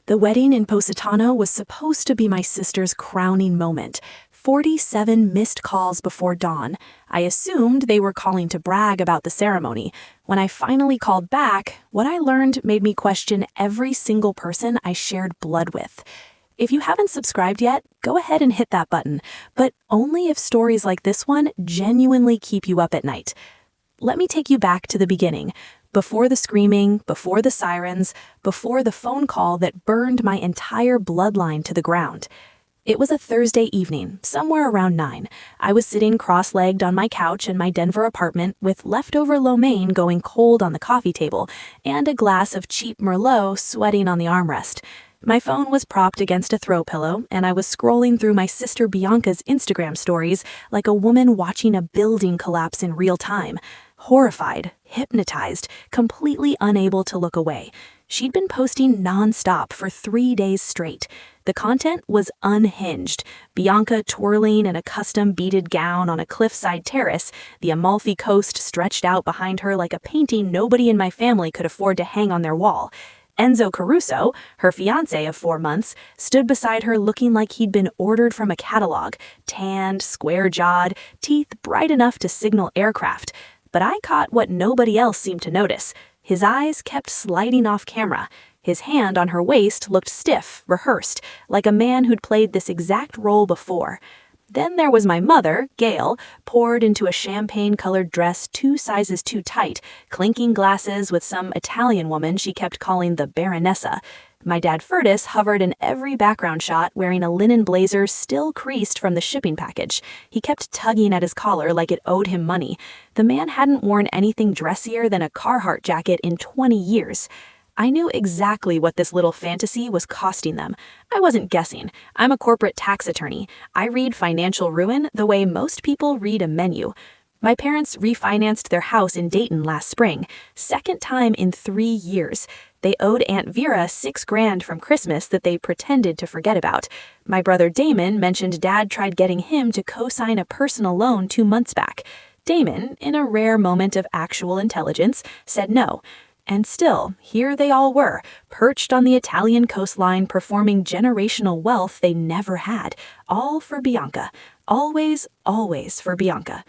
The wedding in Positano was supposed to be my sister's crowning moment. 47 missed calls before dawn. I assumed they were calling to brag about the ceremony. When I finally called back, what I learned made me question every single person I shared blood with. If you haven't subscribed yet, go ahead and hit that button, but only if stories like this one genuinely keep you up at night. Let me take you back to the beginning. Before the screaming, before the sirens, before the phone call that burned my entire bloodline to the ground. It was a Thursday evening, somewhere around 9. I was sitting cross-legged on my couch in my Denver apartment with leftover lo mein going cold on the coffee table and a glass of cheap Merlot sweating on the armrest. My phone was propped against a throw pillow, and I was scrolling through my sister Bianca's Instagram stories like a woman watching a building collapse in real time. Horrified, hypnotized, completely unable to look away. She'd been posting non-stop for 3 days straight. The content was unhinged. Bianca twirling in a custom beaded gown on a cliffside terrace, the Amalfi Coast stretched out behind her like a painting nobody in my family could afford to hang on their wall. Enzo Caruso, her fiancé of 4 months, stood beside her looking like he'd been ordered from a catalog, tanned, square-jawed, teeth bright enough to signal aircraft. But I caught what nobody else seemed to notice. His eyes kept sliding off camera. His hand on her waist looked stiff, rehearsed, like a man who'd played this exact role before. Then there was my mother, Gail, poured into a champagne-colored dress 2 sizes too tight, clinking glasses with some Italian woman she kept calling the Baronessa. My dad Furtis hovered in every background shot wearing a linen blazer still creased from the shipping package. He kept tugging at his collar like it owed him money. The man hadn't worn anything dressier than a Carhartt jacket in 20 years. I knew exactly what this little fantasy was costing them. I wasn't guessing. I'm a corporate tax attorney. I read financial ruin the way most people read a menu. My parents refinanced their house in Dayton last spring, second time in 3 years. They owed Aunt Vera $6,000 from Christmas that they pretended to forget about. My brother Damon mentioned Dad tried getting him to co-sign a personal loan 2 months back. Damon, in a rare moment of actual intelligence, said no. And still, here they all were, perched on the Italian coastline performing generational wealth they never had, all for Bianca. Always, always for Bianca.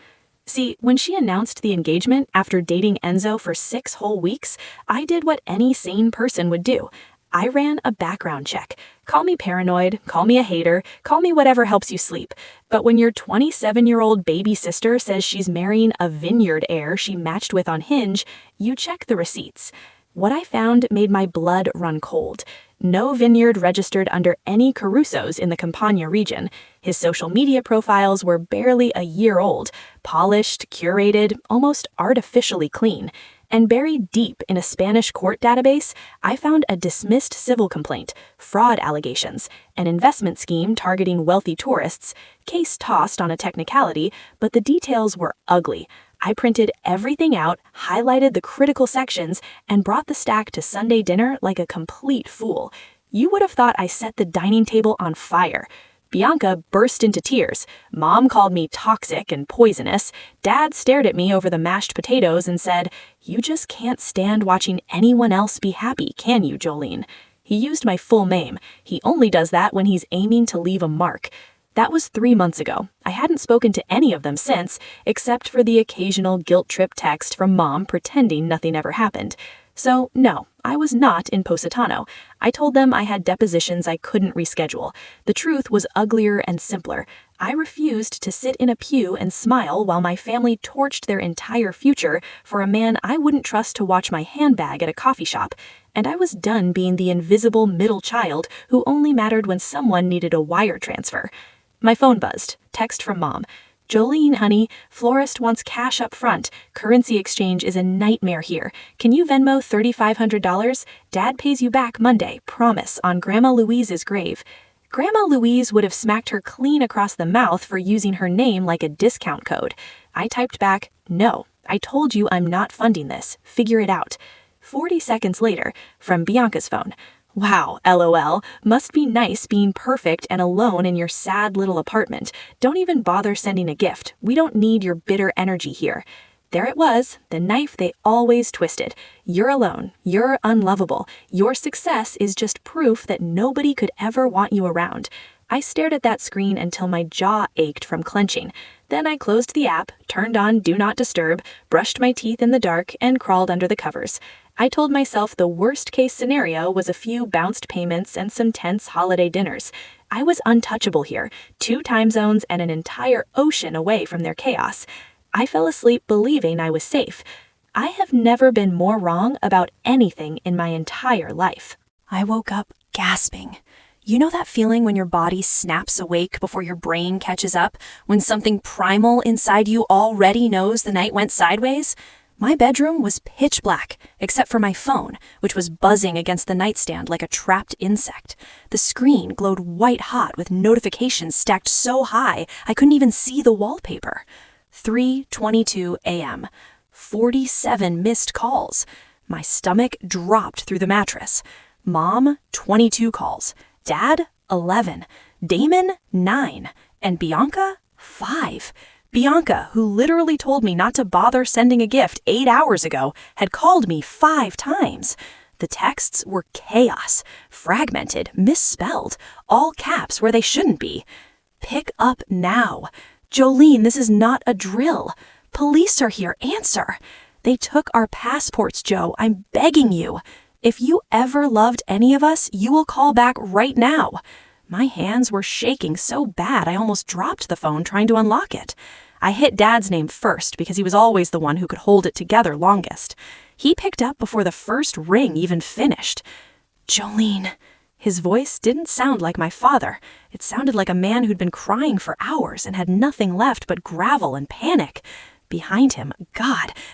See, when she announced the engagement after dating Enzo for 6 whole weeks, I did what any sane person would do. I ran a background check. Call me paranoid, call me a hater, call me whatever helps you sleep. But when your 27-year-old baby sister says she's marrying a vineyard heir she matched with on Hinge, you check the receipts. What I found made my blood run cold. No vineyard registered under any Carusos in the Campania region. His social media profiles were barely a year old, polished, curated, almost artificially clean. And buried deep in a Spanish court database, I found a dismissed civil complaint, fraud allegations, an investment scheme targeting wealthy tourists, case tossed on a technicality, but the details were ugly. I printed everything out, highlighted the critical sections, and brought the stack to Sunday dinner like a complete fool. You would have thought I set the dining table on fire. Bianca burst into tears. Mom called me toxic and poisonous. Dad stared at me over the mashed potatoes and said, "You just can't stand watching anyone else be happy, can you, Jolene?" He used my full name. He only does that when he's aiming to leave a mark. That was 3 months ago. I hadn't spoken to any of them since, except for the occasional guilt trip text from Mom pretending nothing ever happened. So, no, I was not in Positano. I told them I had depositions I couldn't reschedule. The truth was uglier and simpler. I refused to sit in a pew and smile while my family torched their entire future for a man I wouldn't trust to watch my handbag at a coffee shop. And I was done being the invisible middle child who only mattered when someone needed a wire transfer. My phone buzzed. Text from Mom. "Jolene, honey, florist wants cash up front. Currency exchange is a nightmare here. Can you Venmo $3,500? Dad pays you back Monday, promise, on Grandma Louise's grave." Grandma Louise would have smacked her clean across the mouth for using her name like a discount code. I typed back, "No, I told you I'm not funding this. Figure it out." 40 seconds later, from Bianca's phone. "Wow, LOL, must be nice being perfect and alone in your sad little apartment. Don't even bother sending a gift. We don't need your bitter energy here." There it was, the knife they always twisted. You're alone. You're unlovable. Your success is just proof that nobody could ever want you around. I stared at that screen until my jaw ached from clenching. Then I closed the app, turned on Do Not Disturb, brushed my teeth in the dark, and crawled under the covers. I told myself the worst-case scenario was a few bounced payments and some tense holiday dinners. I was untouchable here, 2 time zones and an entire ocean away from their chaos. I fell asleep believing I was safe. I have never been more wrong about anything in my entire life. I woke up gasping. You know that feeling when your body snaps awake before your brain catches up, when something primal inside you already knows the night went sideways? My bedroom was pitch black, except for my phone, which was buzzing against the nightstand like a trapped insect. The screen glowed white hot with notifications stacked so high I couldn't even see the wallpaper. 3:22 a.m. 47 missed calls. My stomach dropped through the mattress. Mom, 22 calls. Dad, 11. Damon, 9. And Bianca, 5. Bianca, who literally told me not to bother sending a gift 8 hours ago, had called me 5 times. The texts were chaos, fragmented, misspelled, all caps where they shouldn't be. Pick up now. Jolene, this is not a drill. Police are here. Answer. They took our passports, Joe. I'm begging you. If you ever loved any of us, you will call back right now. My hands were shaking so bad I almost dropped the phone trying to unlock it. I hit Dad's name first because he was always the one who could hold it together longest. He picked up before the first ring even finished. Jolene. His voice didn't sound like my father. It sounded like a man who'd been crying for hours and had nothing left but gravel and panic. Behind him,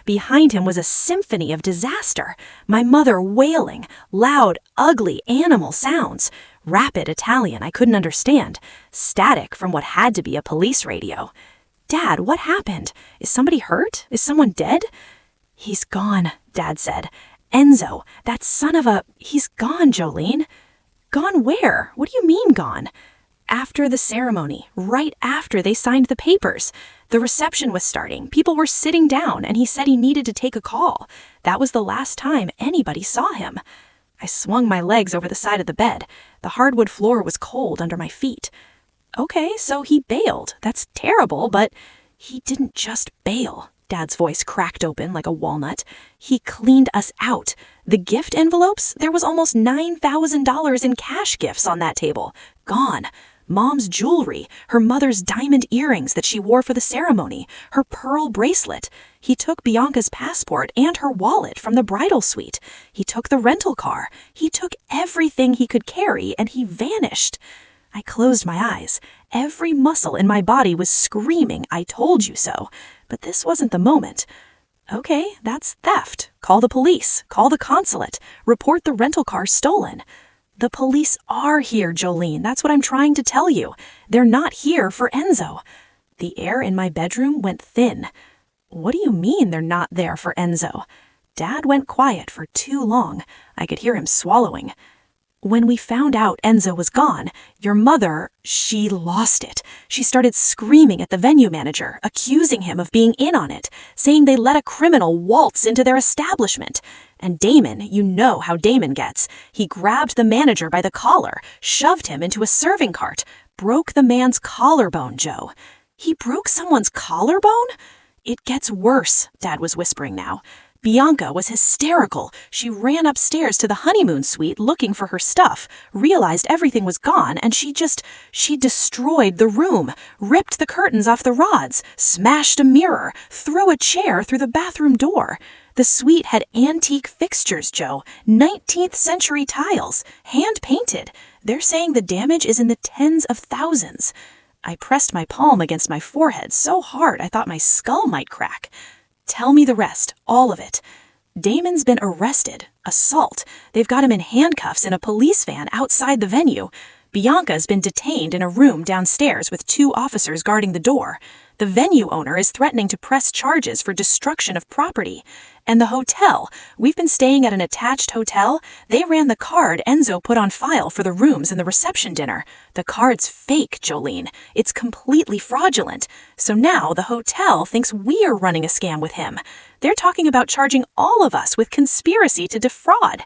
behind him was a symphony of disaster. My mother wailing, loud, ugly animal sounds. Rapid Italian I couldn't understand. Static from what had to be a police radio. Dad, what happened? Is somebody hurt? Is someone dead? He's gone, Dad said. Enzo, that son of a... He's gone, Jolene. Gone where? What do you mean gone? After the ceremony, right after they signed the papers. The reception was starting, people were sitting down, and he said he needed to take a call. That was the last time anybody saw him. I swung my legs over the side of the bed. The hardwood floor was cold under my feet. Okay, so he bailed. That's terrible, but he didn't just bail. Dad's voice cracked open like a walnut. He cleaned us out. The gift envelopes? There was almost $9,000 in cash gifts on that table. Gone. Mom's jewelry, her mother's diamond earrings that she wore for the ceremony, her pearl bracelet. He took Bianca's passport and her wallet from the bridal suite. He took the rental car. He took everything he could carry, and he vanished. I closed my eyes. Every muscle in my body was screaming, I told you so. But this wasn't the moment. Okay, that's theft. Call the police. Call the consulate. Report the rental car stolen. The police are here, Jolene. That's what I'm trying to tell you. They're not here for Enzo. The air in my bedroom went thin. What do you mean they're not there for Enzo? Dad went quiet for too long. I could hear him swallowing. When we found out Enzo was gone, your mother, she lost it. She started screaming at the venue manager, accusing him of being in on it, saying they let a criminal waltz into their establishment. And Damon, you know how Damon gets. He grabbed the manager by the collar, shoved him into a serving cart, broke the man's collarbone, Joe. He broke someone's collarbone? It gets worse, Dad was whispering now. Bianca was hysterical. She ran upstairs to the honeymoon suite looking for her stuff, realized everything was gone, and she destroyed the room, ripped the curtains off the rods, smashed a mirror, threw a chair through the bathroom door. The suite had antique fixtures, Joe, 19th century tiles, hand-painted. They're saying the damage is in the tens of thousands. I pressed my palm against my forehead so hard I thought my skull might crack. Tell me the rest, all of it. Damon's been arrested. Assault. They've got him in handcuffs in a police van outside the venue. Bianca's been detained in a room downstairs with 2 officers guarding the door. The venue owner is threatening to press charges for destruction of property. And the hotel, we've been staying at an attached hotel. They ran the card Enzo put on file for the rooms and the reception dinner. The card's fake, Jolene. It's completely fraudulent. So now the hotel thinks we're running a scam with him. They're talking about charging all of us with conspiracy to defraud.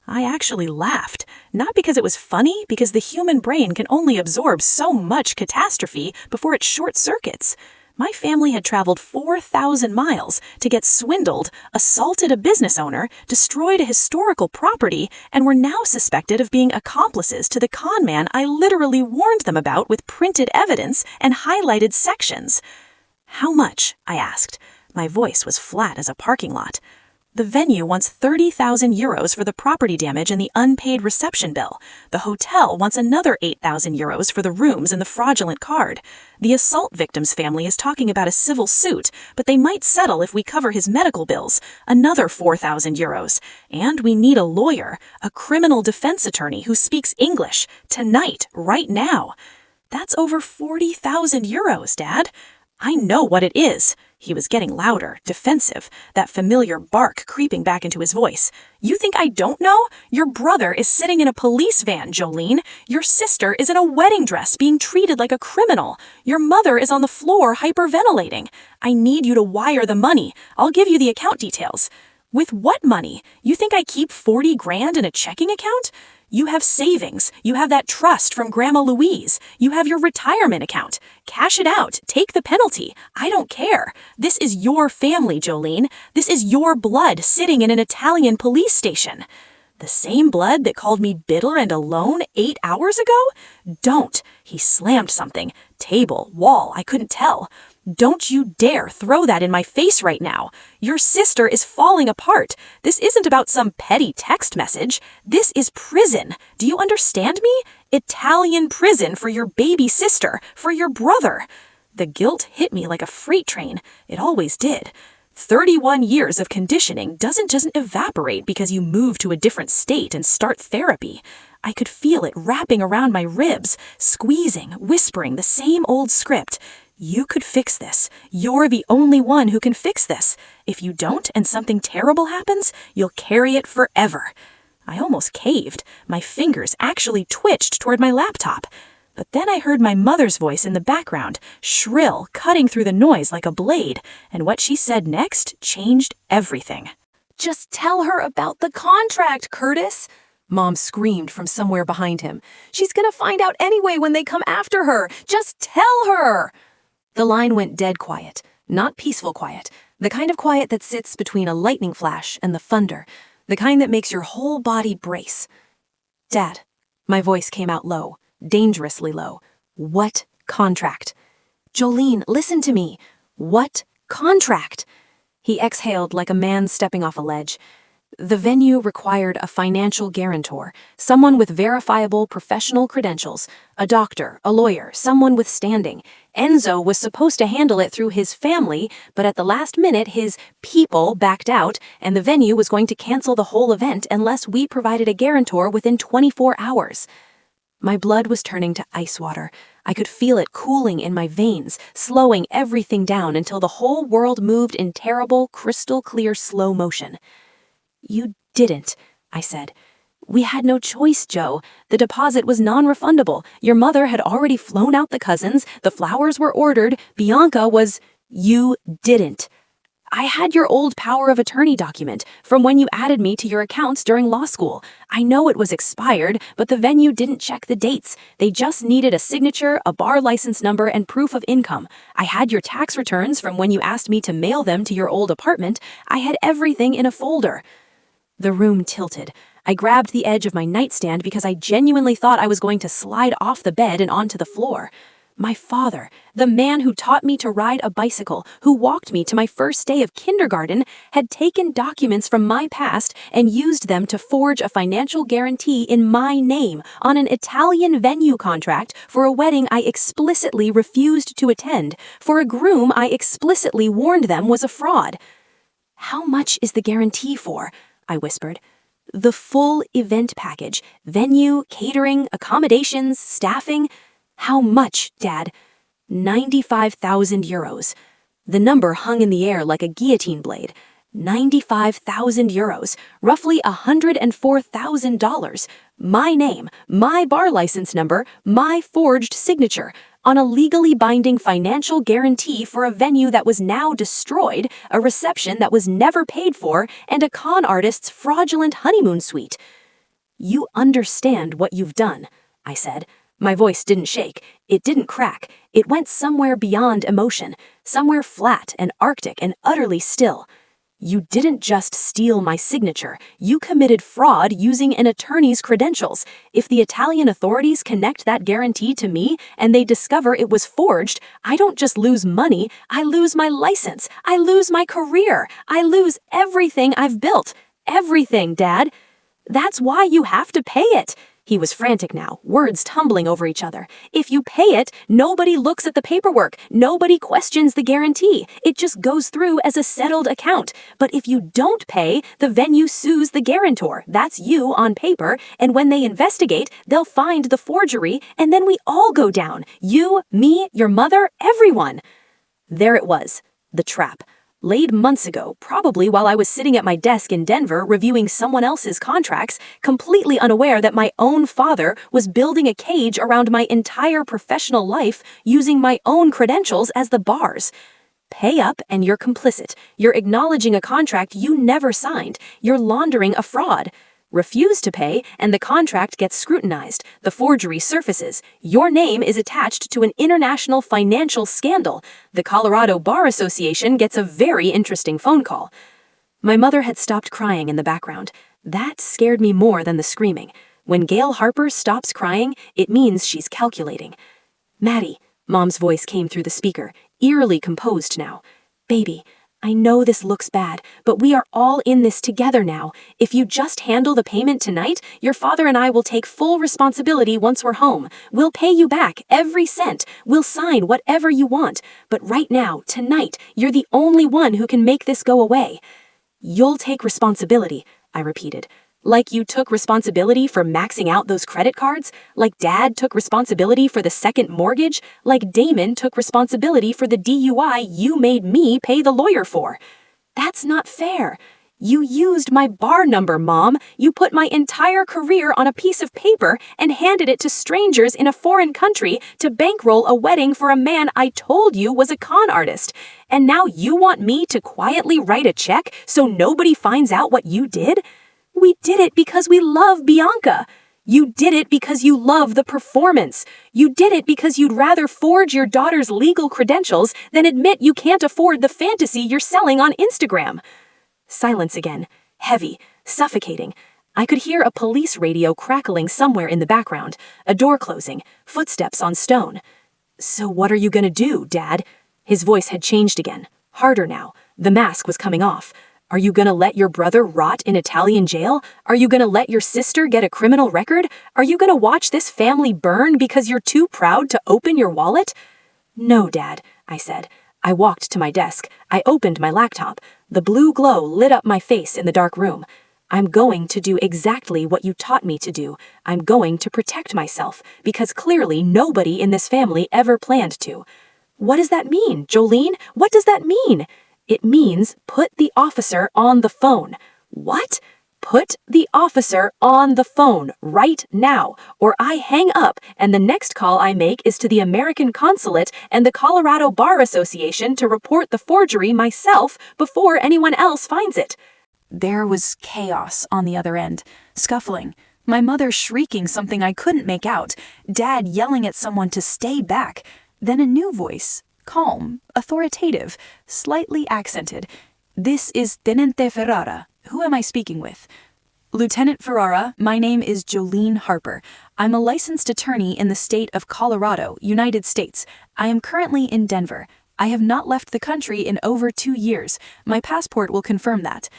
I actually laughed, not because it was funny, because the human brain can only absorb so much catastrophe before it short circuits. My family had traveled 4,000 miles to get swindled, assaulted a business owner, destroyed a historical property, and were now suspected of being accomplices to the con man I literally warned them about with printed evidence and highlighted sections. "How much?" I asked. My voice was flat as a parking lot. "The venue wants 30,000 euros for the property damage and the unpaid reception bill. The hotel wants another 8,000 euros for the rooms and the fraudulent card. The assault victim's family is talking about a civil suit, but they might settle if we cover his medical bills, another 4,000 euros. And we need a lawyer, a criminal defense attorney who speaks English, tonight, right now. That's over 40,000 euros, Dad. I know what it is." He was getting louder, defensive, that familiar bark creeping back into his voice. "You think I don't know? Your brother is sitting in a police van, Jolene. Your sister is in a wedding dress being treated like a criminal. Your mother is on the floor hyperventilating. I need you to wire the money. I'll give you the account details." "With what money? You think I keep 40 grand in a checking account? You have savings. You have that trust from Grandma Louise. You have your retirement account. Cash it out. Take the penalty. I don't care. This is your family, Jolene. This is your blood sitting in an Italian police station." "The same blood that called me bitter and alone 8 hours ago? Don't." He slammed something. Table, wall, I couldn't tell. "Don't you dare throw that in my face right now. Your sister is falling apart. This isn't about some petty text message. This is prison. Do you understand me? Italian prison for your baby sister, for your brother." The guilt hit me like a freight train. It always did. 31 years of conditioning doesn't just evaporate because you move to a different state and start therapy. I could feel it wrapping around my ribs, squeezing, whispering the same old script. "You could fix this. You're the only one who can fix this. If you don't and something terrible happens, you'll carry it forever." I almost caved. My fingers actually twitched toward my laptop. But then I heard my mother's voice in the background, shrill, cutting through the noise like a blade, and what she said next changed everything. "Just tell her about the contract, Curtis," Mom screamed from somewhere behind him. "She's gonna find out anyway when they come after her. Just tell her." The line went dead quiet, not peaceful quiet, the kind of quiet that sits between a lightning flash and the thunder, the kind that makes your whole body brace. "Dad," my voice came out low, dangerously low. "What contract?" "Jolene, listen to me. What contract?" He exhaled like a man stepping off a ledge. "The venue required a financial guarantor, someone with verifiable professional credentials, a doctor, a lawyer, someone with standing. Enzo was supposed to handle it through his family, but at the last minute his people backed out, and the venue was going to cancel the whole event unless we provided a guarantor within 24 hours. My blood was turning to ice water. I could feel it cooling in my veins, slowing everything down until the whole world moved in terrible, crystal-clear slow motion. "You didn't," I said. "We had no choice, Joe. The deposit was non-refundable. Your mother had already flown out the cousins. The flowers were ordered. Bianca was—" "You didn't. I had your old power of attorney document from when you added me to your accounts during law school. I know it was expired, but the venue didn't check the dates. They just needed a signature, a bar license number, and proof of income. I had your tax returns from when you asked me to mail them to your old apartment. I had everything in a folder." The room tilted. I grabbed the edge of my nightstand because I genuinely thought I was going to slide off the bed and onto the floor. My father, the man who taught me to ride a bicycle, who walked me to my first day of kindergarten, had taken documents from my past and used them to forge a financial guarantee in my name on an Italian venue contract for a wedding I explicitly refused to attend, for a groom I explicitly warned them was a fraud. "How much is the guarantee for?" I whispered. "The full event package, venue, catering, accommodations, staffing." "How much, Dad?" 95,000 euros. The number hung in the air like a guillotine blade. 95,000 euros, roughly $104,000. My name, my bar license number, my forged signature, on a legally binding financial guarantee for a venue that was now destroyed, a reception that was never paid for, and a con artist's fraudulent honeymoon suite. You understand what you've done, I said. My voice didn't shake. It didn't crack. It went somewhere beyond emotion, somewhere flat and arctic and utterly still. You didn't just steal my signature. You committed fraud using an attorney's credentials. If the Italian authorities connect that guarantee to me and they discover it was forged, I don't just lose money, I lose my license, I lose my career, I lose everything I've built. Everything, Dad. That's why you have to pay it. He was frantic now, words tumbling over each other. If you pay it, nobody looks at the paperwork. Nobody questions the guarantee. It just goes through as a settled account. But if you don't pay, the venue sues the guarantor. That's you on paper. And when they investigate, they'll find the forgery, and then we all go down. You, me, your mother, everyone. There it was, the trap. Laid months ago, probably while I was sitting at my desk in Denver reviewing someone else's contracts, completely unaware that my own father was building a cage around my entire professional life using my own credentials as the bars. Pay up and you're complicit. You're acknowledging a contract you never signed. You're laundering a fraud. Refuse to pay, and the contract gets scrutinized. The forgery surfaces. Your name is attached to an international financial scandal. The Colorado Bar Association gets a very interesting phone call. My mother had stopped crying in the background. That scared me more than the screaming. When Gail Harper stops crying, it means she's calculating. Maddie, Mom's voice came through the speaker, eerily composed now. Baby, I know this looks bad, but we are all in this together now. If you just handle the payment tonight, your father and I will take full responsibility once we're home. We'll pay you back every cent. We'll sign whatever you want. But right now, tonight, you're the only one who can make this go away. You'll take responsibility, I repeated. Like you took responsibility for maxing out those credit cards? Like Dad took responsibility for the second mortgage? Like Damon took responsibility for the DUI you made me pay the lawyer for? That's not fair. You used my bar number, Mom. You put my entire career on a piece of paper and handed it to strangers in a foreign country to bankroll a wedding for a man I told you was a con artist. And now you want me to quietly write a check so nobody finds out what you did? We did it because we love Bianca. You did it because you love the performance. You did it because you'd rather forge your daughter's legal credentials than admit you can't afford the fantasy you're selling on Instagram. Silence again, heavy, suffocating. I could hear a police radio crackling somewhere in the background, a door closing, footsteps on stone. So what are you gonna do, Dad? His voice had changed again, harder now. The mask was coming off. Are you gonna let your brother rot in Italian jail? Are you gonna let your sister get a criminal record? Are you gonna watch this family burn because you're too proud to open your wallet? No, Dad, I said. I walked to my desk. I opened my laptop. The blue glow lit up my face in the dark room. I'm going to do exactly what you taught me to do. I'm going to protect myself, because clearly nobody in this family ever planned to. What does that mean, Jolene? What does that mean? It means put the officer on the phone. What? Put the officer on the phone right now, or I hang up and the next call I make is to the American consulate and the Colorado Bar Association to report the forgery myself before anyone else finds it. There was chaos on the other end, scuffling. My mother shrieking something I couldn't make out, Dad yelling at someone to stay back. Then a new voice. Calm, authoritative, slightly accented. This is Tenente Ferrara. Who am I speaking with? Lieutenant Ferrara, my name is Jolene Harper. I'm a licensed attorney in the state of Colorado, United States. I am currently in Denver. I have not left the country in over 2 years. My passport will confirm that.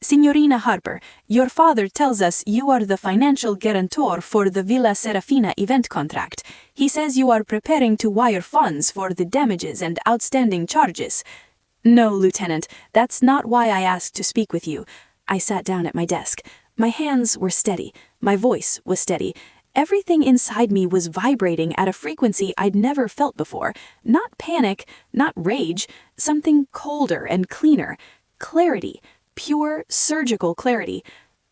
Signorina Harper, your father tells us you are the financial guarantor for the Villa Serafina event contract. He says you are preparing to wire funds for the damages and outstanding charges. No, Lieutenant, that's not why I asked to speak with you. I sat down at my desk. My hands were steady. My voice was steady. Everything inside me was vibrating at a frequency I'd never felt before. Not panic, not rage, something colder and cleaner. Clarity, pure surgical clarity.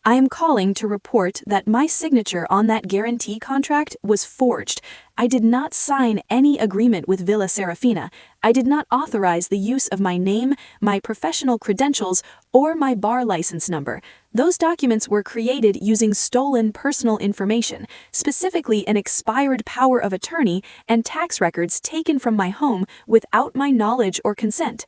I am calling to report that my signature on that guarantee contract was forged. I did not sign any agreement with Villa Serafina. I did not authorize the use of my name, my professional credentials, or my bar license number. Those documents were created using stolen personal information, specifically an expired power of attorney and tax records taken from my home without my knowledge or consent.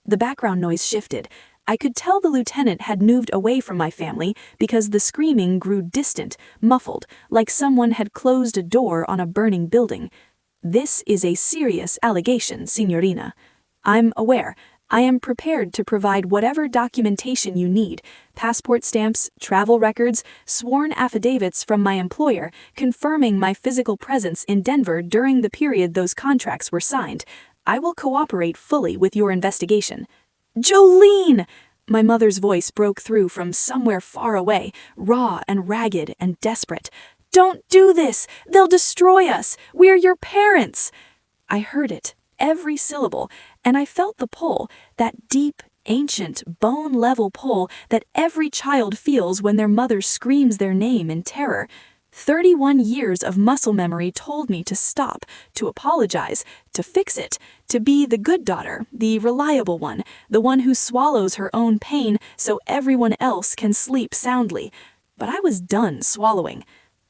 The background noise shifted. I could tell the lieutenant had moved away from my family because the screaming grew distant, muffled, like someone had closed a door on a burning building. This is a serious allegation, Signorina. I'm aware. I am prepared to provide whatever documentation you need: passport stamps, travel records, sworn affidavits from my employer confirming my physical presence in Denver during the period those contracts were signed. I will cooperate fully with your investigation. Jolene! My mother's voice broke through from somewhere far away, raw and ragged and desperate. Don't do this! They'll destroy us! We're your parents! I heard it, every syllable, and I felt the pull, that deep, ancient, bone-level pull that every child feels when their mother screams their name in terror. 31 years of muscle memory told me to stop, to apologize, to fix it, to be the good daughter, the reliable one, the one who swallows her own pain so everyone else can sleep soundly. But I was done swallowing.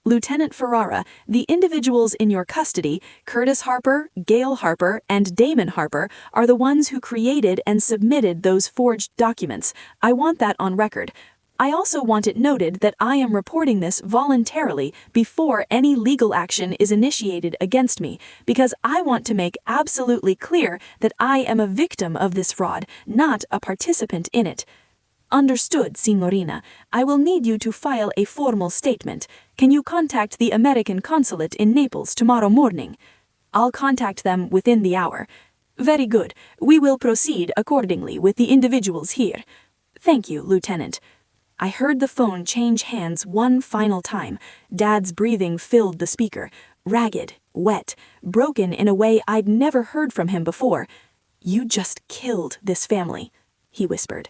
Lieutenant Ferrara, the individuals in your custody, Curtis Harper, Gail Harper, and Damon Harper, are the ones who created and submitted those forged documents. I want that on record. I also want it noted that I am reporting this voluntarily before any legal action is initiated against me, because I want to make absolutely clear that I am a victim of this fraud, not a participant in it. Understood, Signorina. I will need you to file a formal statement. Can you contact the American consulate in Naples tomorrow morning? I'll contact them within the hour. Very good. We will proceed accordingly with the individuals here. Thank you, Lieutenant. I heard the phone change hands one final time. Dad's breathing filled the speaker, ragged, wet, broken in a way I'd never heard from him before. You just killed this family, he whispered.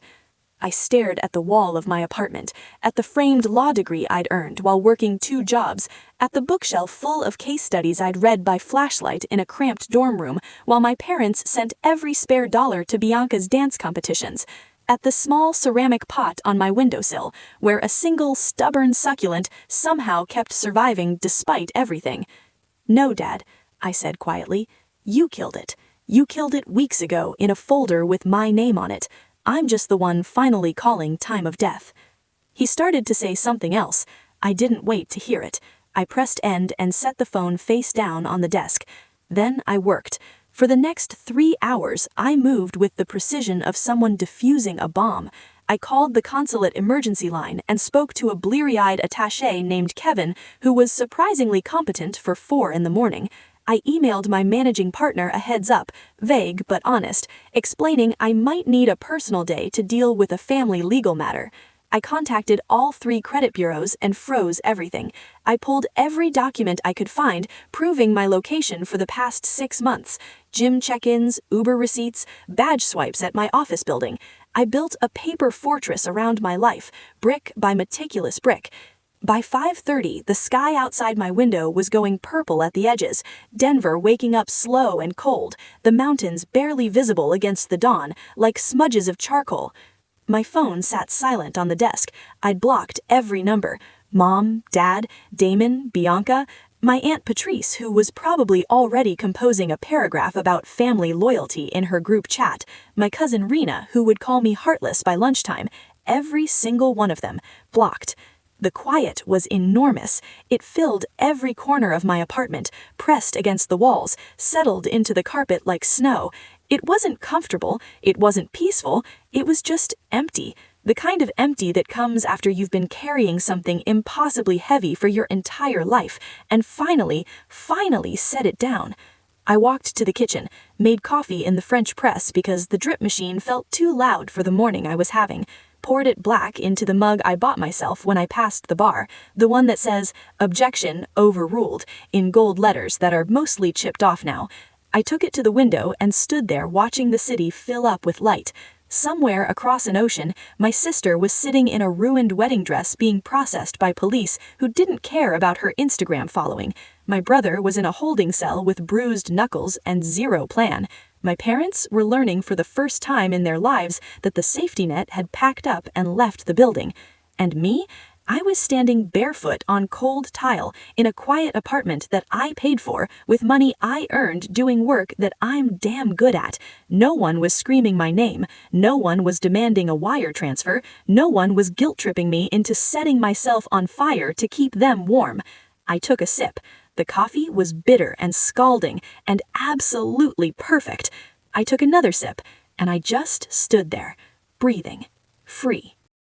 I stared at the wall of my apartment, at the framed law degree I'd earned while working 2 jobs, at the bookshelf full of case studies I'd read by flashlight in a cramped dorm room while my parents sent every spare dollar to Bianca's dance competitions, at the small ceramic pot on my windowsill, where a single stubborn succulent somehow kept surviving despite everything. No, Dad, I said quietly. You killed it. You killed it weeks ago in a folder with my name on it. I'm just the one finally calling time of death. He started to say something else. I didn't wait to hear it. I pressed end and set the phone face down on the desk. Then I worked. For the next 3 hours, I moved with the precision of someone defusing a bomb. I called the consulate emergency line and spoke to a bleary-eyed attaché named Kevin, who was surprisingly competent for 4 in the morning. I emailed my managing partner a heads-up, vague but honest, explaining I might need a personal day to deal with a family legal matter. I contacted all 3 credit bureaus and froze everything. I pulled every document I could find proving my location for the past 6 months. Gym check-ins, Uber receipts, badge swipes at my office building. I built a paper fortress around my life, brick by meticulous brick. By 5:30, the sky outside my window was going purple at the edges, Denver waking up slow and cold, the mountains barely visible against the dawn, like smudges of charcoal. My phone sat silent on the desk. I'd blocked every number. Mom, Dad, Damon, Bianca, my Aunt Patrice, who was probably already composing a paragraph about family loyalty in her group chat, my cousin Rena, who would call me heartless by lunchtime, every single one of them, blocked. The quiet was enormous. It filled every corner of my apartment, pressed against the walls, settled into the carpet like snow. It wasn't comfortable, it wasn't peaceful, it was just empty. The kind of empty that comes after you've been carrying something impossibly heavy for your entire life, and finally set it down. I walked to the kitchen, made coffee in the French press because the drip machine felt too loud for the morning I was having, poured it black into the mug I bought myself when I passed the bar, the one that says, "Objection, overruled," in gold letters that are mostly chipped off now. I took it to the window and stood there watching the city fill up with light. Somewhere across an ocean, my sister was sitting in a ruined wedding dress being processed by police who didn't care about her Instagram following. My brother was in a holding cell with bruised knuckles and zero plan. My parents were learning for the first time in their lives that the safety net had packed up and left the building. And me? I was standing barefoot on cold tile in a quiet apartment that I paid for with money I earned doing work that I'm damn good at. No one was screaming my name. No one was demanding a wire transfer. No one was guilt-tripping me into setting myself on fire to keep them warm. I took a sip. The coffee was bitter and scalding and absolutely perfect. I took another sip, and I just stood there, breathing, free.